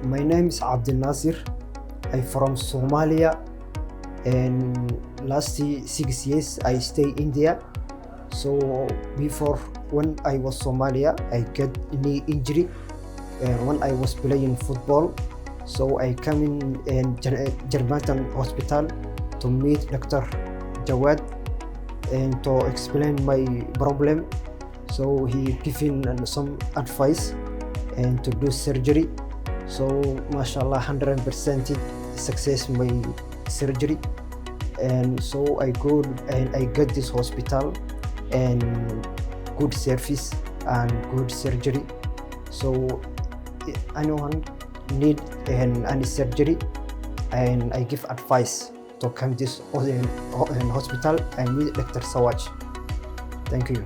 My name is Abdul Nasir. I'm from Somalia, and last 6 years I stay India. So before, when I was Somalia, I get knee injury, and when I was playing football, so I come in Germanten Hospital to meet Dr. Jawad and to explain my problem. So he giving some advice and to do surgery. So mashallah, 100% success my surgery. And so I go and I get this hospital and good service and good surgery. So anyone need any surgery, and I give advice to come this hospital and meet Dr. Sawaj. Thank you.